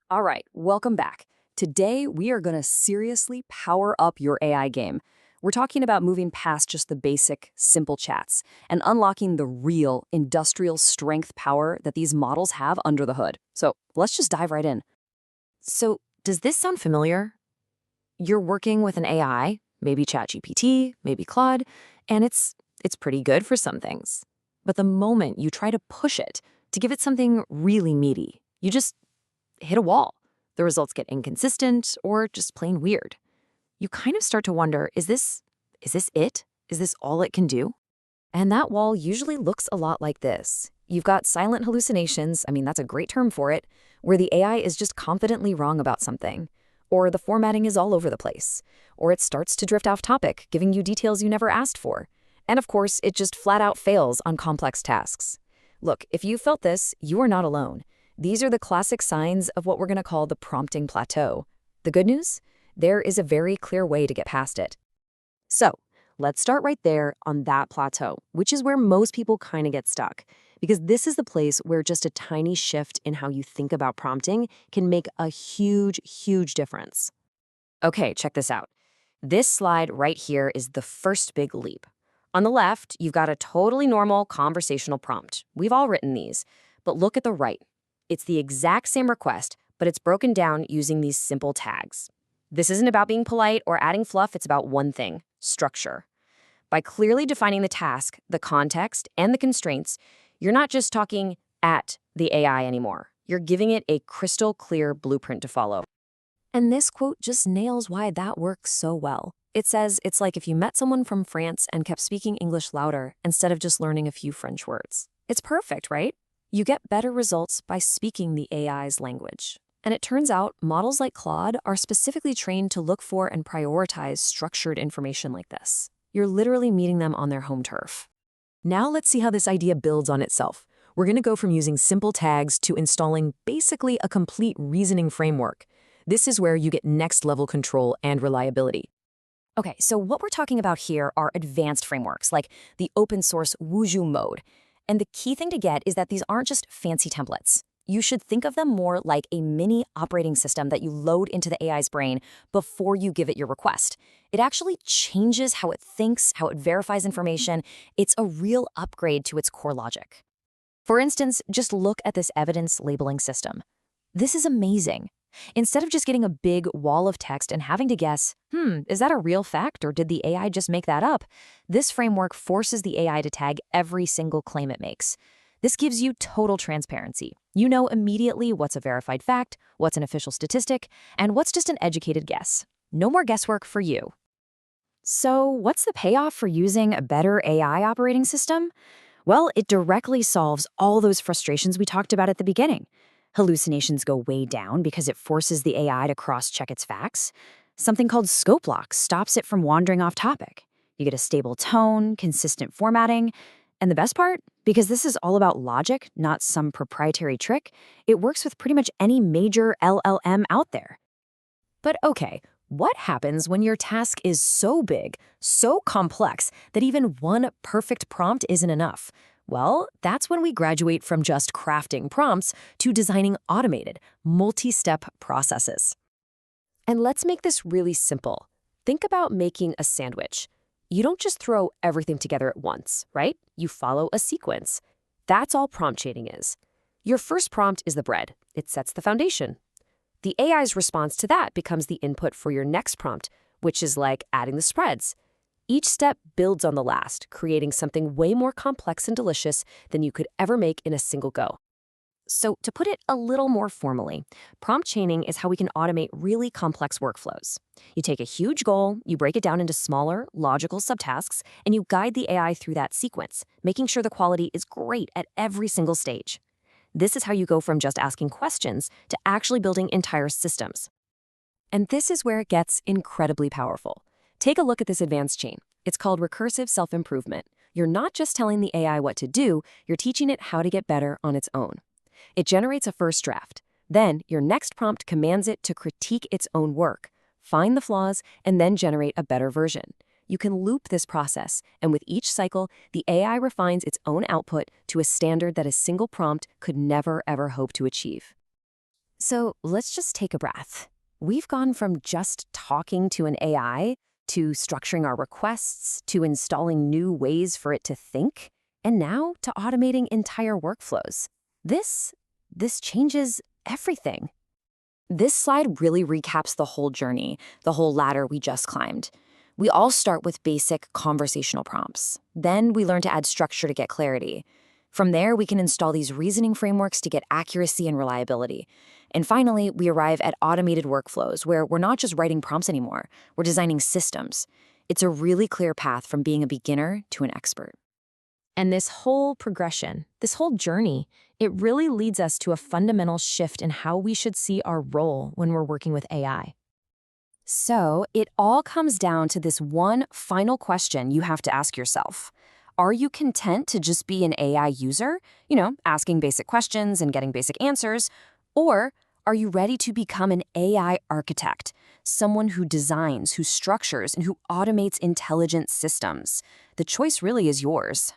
All right, welcome back. Today, we are going to seriously power up your AI game. We're talking about moving past just the basic, simple chats and unlocking the real industrial strength power that these models have under the hood. So let's just dive right in. So, does this sound familiar? You're working with an AI, maybe ChatGPT, maybe Claude, and it's pretty good for some things. But the moment you try to push it to give it something really meaty, you just hit a wall. The results get inconsistent or just plain weird. You kind of start to wonder, is this it? Is this all it can do? And that wall usually looks a lot like this. You've got silent hallucinations, that's a great term for it, where the AI is just confidently wrong about something. Or the formatting is all over the place. Or it starts to drift off topic, giving you details you never asked for. And of course, it just flat out fails on complex tasks. Look, if you felt this, you are not alone. These are the classic signs of what we're going to call the prompting plateau. The good news? There is a very clear way to get past it. So let's start right there on that plateau, which is where most people kind of get stuck. Because this is the place where just a tiny shift in how you think about prompting can make a huge, huge difference. Okay, check this out. This slide right here is the first big leap. On the left, you've got a totally normal conversational prompt. We've all written these. But look at the right. It's the exact same request, but it's broken down using these simple tags. This isn't about being polite or adding fluff, it's about one thing: structure. By clearly defining the task, the context, and the constraints, you're not just talking at the AI anymore. You're giving it a crystal clear blueprint to follow. And this quote just nails why that works so well. It says it's like if you met someone from France and kept speaking English louder instead of just learning a few French words. It's perfect, right? You get better results by speaking the AI's language. And it turns out models like Claude are specifically trained to look for and prioritize structured information like this. You're literally meeting them on their home turf. Now let's see how this idea builds on itself. We're going to go from using simple tags to installing basically a complete reasoning framework. This is where you get next-level control and reliability. Okay, so what we're talking about here are advanced frameworks, like the open source Wuju mode. And the key thing to get is that these aren't just fancy templates. You should think of them more like a mini operating system that you load into the AI's brain before you give it your request. It actually changes how it thinks, how it verifies information. It's a real upgrade to its core logic. For instance, just look at this evidence labeling system. This is amazing. Instead of just getting a big wall of text and having to guess, is that a real fact or did the AI just make that up? This framework forces the AI to tag every single claim it makes. This gives you total transparency. You know immediately what's a verified fact, what's an official statistic, and what's just an educated guess. No more guesswork for you. So what's the payoff for using a better AI operating system? Well, it directly solves all those frustrations we talked about at the beginning. Hallucinations go way down because it forces the AI to cross-check its facts. Something called scope lock stops it from wandering off topic. You get a stable tone, consistent formatting, and the best part, because this is all about logic, not some proprietary trick, it works with pretty much any major LLM out there. But okay, what happens when your task is so big, so complex, that even one perfect prompt isn't enough? Well, that's when we graduate from just crafting prompts to designing automated, multi-step processes. And let's make this really simple. Think about making a sandwich. You don't just throw everything together at once, right? You follow a sequence. That's all prompt chaining is. Your first prompt is the bread. It sets the foundation. The AI's response to that becomes the input for your next prompt, which is like adding the spreads. Each step builds on the last, creating something way more complex and delicious than you could ever make in a single go. So to put it a little more formally, prompt chaining is how we can automate really complex workflows. You take a huge goal, you break it down into smaller, logical subtasks, and you guide the AI through that sequence, making sure the quality is great at every single stage. This is how you go from just asking questions to actually building entire systems. And this is where it gets incredibly powerful. Take a look at this advanced chain. It's called recursive self-improvement. You're not just telling the AI what to do, you're teaching it how to get better on its own. It generates a first draft. Then, your next prompt commands it to critique its own work, find the flaws, and then generate a better version. You can loop this process, and with each cycle, the AI refines its own output to a standard that a single prompt could never ever hope to achieve. So let's just take a breath. We've gone from just talking to an AI to structuring our requests to installing new ways for it to think, and now to automating entire workflows. This changes everything. This slide really recaps the whole journey, the whole ladder we just climbed. We all start with basic conversational prompts. Then we learn to add structure to get clarity. From there, we can install these reasoning frameworks to get accuracy and reliability. And finally, we arrive at automated workflows where we're not just writing prompts anymore, we're designing systems. It's a really clear path from being a beginner to an expert. And this whole progression, this whole journey, it really leads us to a fundamental shift in how we should see our role when we're working with AI. So it all comes down to this one final question you have to ask yourself. Are you content to just be an AI user, asking basic questions and getting basic answers? Or are you ready to become an AI architect, someone who designs, who structures, and who automates intelligent systems? The choice really is yours.